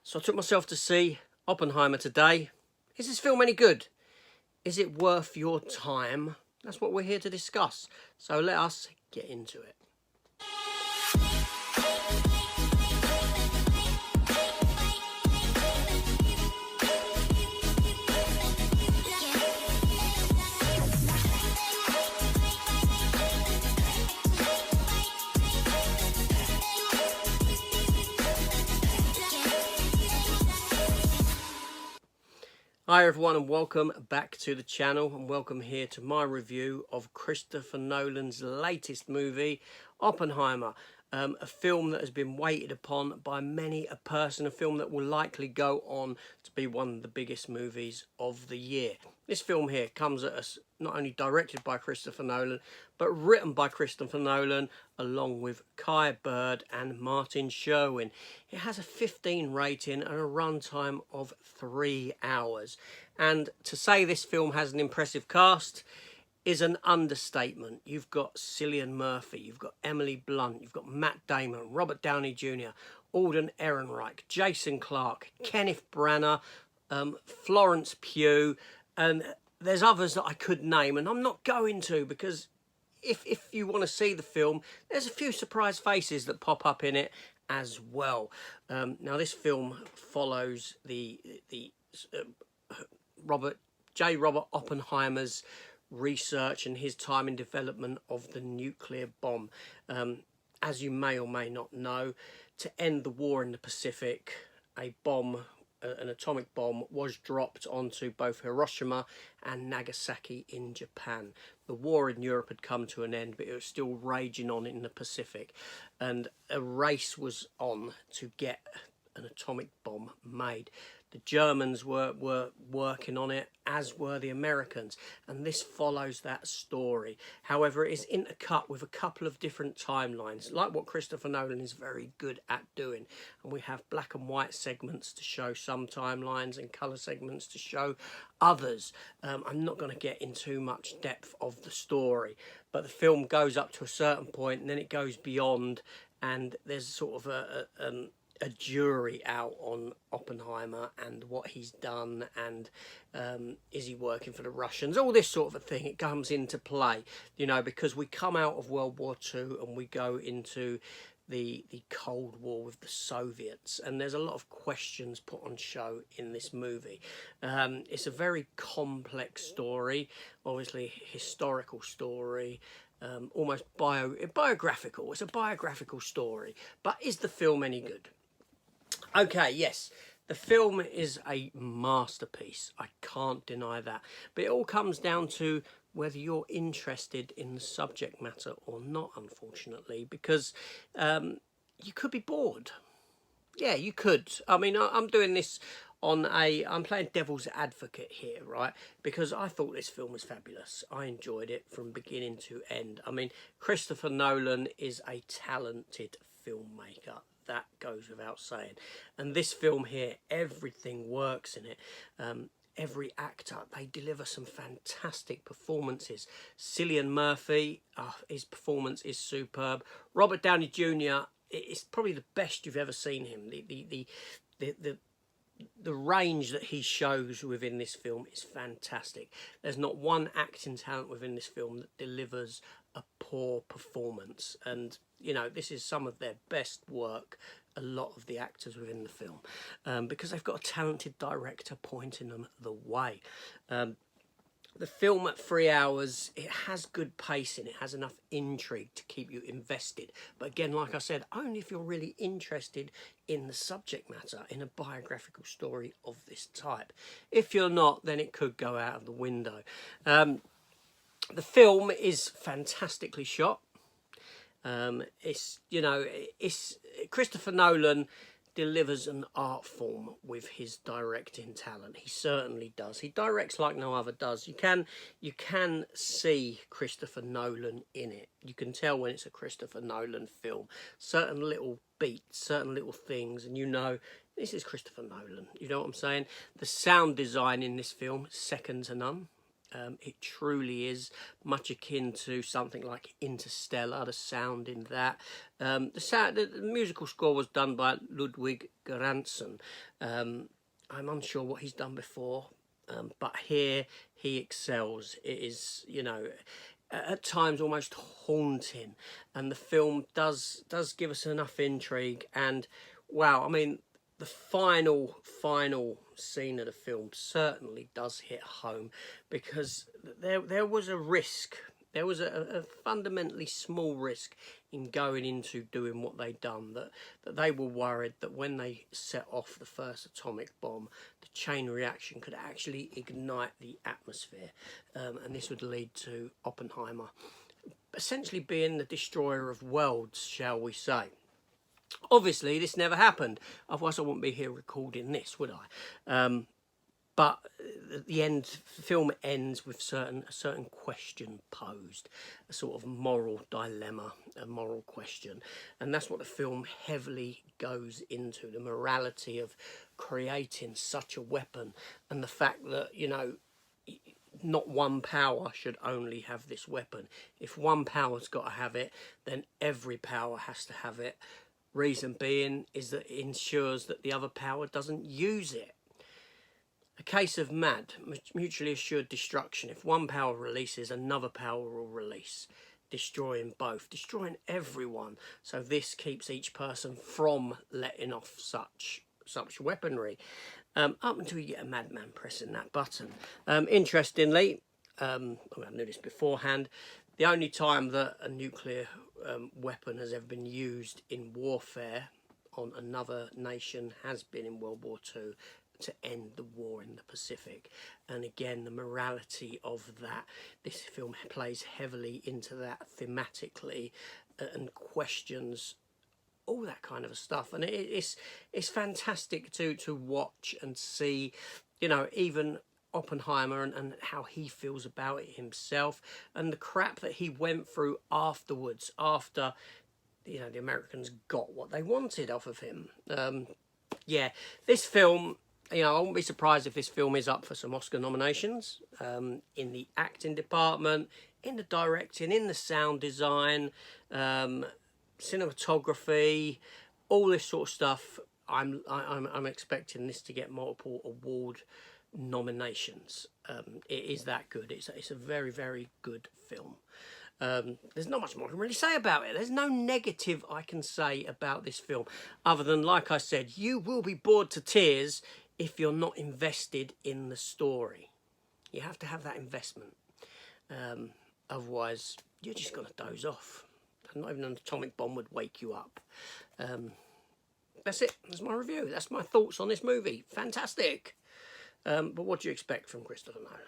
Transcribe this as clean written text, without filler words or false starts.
So I took myself to see Oppenheimer today. Is this film any good? Is it worth your time? That's what we're here to discuss. So let us get into it. Hi everyone and welcome back to the channel, and welcome here to my review of Christopher Nolan's latest movie, Oppenheimer. A film that has been waited upon by many a person, a film that will likely go on to be one of the biggest movies of the year. This film here comes at us not only directed by Christopher Nolan, but written by Christopher Nolan along with Kai Bird and Martin Sherwin. It has a 15 rating and a runtime of 3 hours. And to say this film has an impressive cast is an understatement. You've got Cillian Murphy, you've got Emily Blunt, you've got Matt Damon, Robert Downey Jr., Alden Ehrenreich, Jason Clarke, Kenneth Branagh, Florence Pugh, and there's others that I could name, and I'm not going to, because if you want to see the film, there's a few surprise faces that pop up in it as well. Now this film follows the Robert Oppenheimer's research and his time in development of the nuclear bomb. As you may or may not know, to end the war in the Pacific, an atomic bomb was dropped onto both Hiroshima and Nagasaki in Japan. The war in Europe had come to an end, but it was still raging on in the Pacific, and a race was on to get an atomic bomb made. The Germans were working on it, as were the Americans, and this follows that story. However, it is intercut with a couple of different timelines, like what Christopher Nolan is very good at doing. And we have black and white segments to show some timelines and colour segments to show others. I'm not going to get in too much depth of the story, but the film goes up to a certain point and then it goes beyond, and there's sort of a jury out on Oppenheimer and what he's done, and is he working for the Russians, all this sort of a thing. It comes into play, you know, because we come out of World War II and we go into the Cold War with the Soviets, and there's a lot of questions put on show in this movie. It's a very complex story, obviously historical story, almost biographical. It's a biographical story, but is the film any good? Okay, yes, the film is a masterpiece. I can't deny that. But it all comes down to whether you're interested in the subject matter or not, unfortunately, because you could be bored. Yeah, you could. I mean, I'm doing this I'm playing devil's advocate here, right? Because I thought this film was fabulous. I enjoyed it from beginning to end. I mean, Christopher Nolan is a talented filmmaker. That goes without saying. And this film here, everything works in it. Every actor, they deliver some fantastic performances. Cillian Murphy, his performance is superb. Robert Downey Jr., it's probably the best you've ever seen him. The range that he shows within this film is fantastic. There's not one acting talent within this film that delivers a poor performance, and you know, this is some of their best work, a lot of the actors within the film, because they've got a talented director pointing them the way. The film at 3 hours, it has good pacing, it has enough intrigue to keep you invested. But again, like I said, only if you're really interested in the subject matter, in a biographical story of this type. If you're not, then it could go out of the window. The film is fantastically shot. It's Christopher Nolan delivers an art form with his directing talent. He certainly does. He directs like no other does. You can see Christopher Nolan in it. You can tell when it's a Christopher Nolan film. Certain little beats, certain little things, and you know this is Christopher Nolan. You know what I'm saying? The sound design in this film, second to none. It truly is much akin to something like Interstellar, the sound in that. The musical score was done by Ludwig Göransson. I'm unsure what he's done before, but here he excels. It is, you know, at times almost haunting, and the film does give us enough intrigue. And wow, I mean, the final scene of the film certainly does hit home, because there was a risk. There was a fundamentally small risk in going into doing what they'd done, that they were worried that when they set off the first atomic bomb, the chain reaction could actually ignite the atmosphere, and this would lead to Oppenheimer essentially being the destroyer of worlds, shall we say. Obviously, this never happened. Otherwise, I wouldn't be here recording this, would I? But at the end, the film ends with a certain question posed, a sort of moral dilemma, a moral question. And that's what the film heavily goes into, the morality of creating such a weapon, and the fact that, you know, not one power should only have this weapon. If one power's got to have it, then every power has to have it. Reason being is that it ensures that the other power doesn't use it. A case of MAD, mutually assured destruction. If one power releases, another power will release, destroying both, destroying everyone. So this keeps each person from letting off such weaponry, up until you get a madman pressing that button. Interestingly, I knew this beforehand, the only time that a nuclear weapon has ever been used in warfare on another nation has been in World War II, to end the war in the Pacific. And again, the morality of that, this film plays heavily into that thematically, and questions all that kind of stuff. And it's fantastic to watch and see, you know, even Oppenheimer and how he feels about it himself, and the crap that he went through afterwards, after, you know, the Americans got what they wanted off of him. Yeah, this film, you know, I wouldn't be surprised if this film is up for some Oscar nominations, in the acting department, in the directing, in the sound design, cinematography, all this sort of stuff. I'm expecting this to get multiple award nominations. It is that good. It's a very, very good film. There's not much more I can really say about it. There's no negative I can say about this film, other than, like I said, you will be bored to tears if you're not invested in the story. You have to have that investment. Otherwise, you're just going to doze off. Not even an atomic bomb would wake you up. That's it. That's my review. That's my thoughts on this movie. Fantastic. But what do you expect from Christopher Nolan?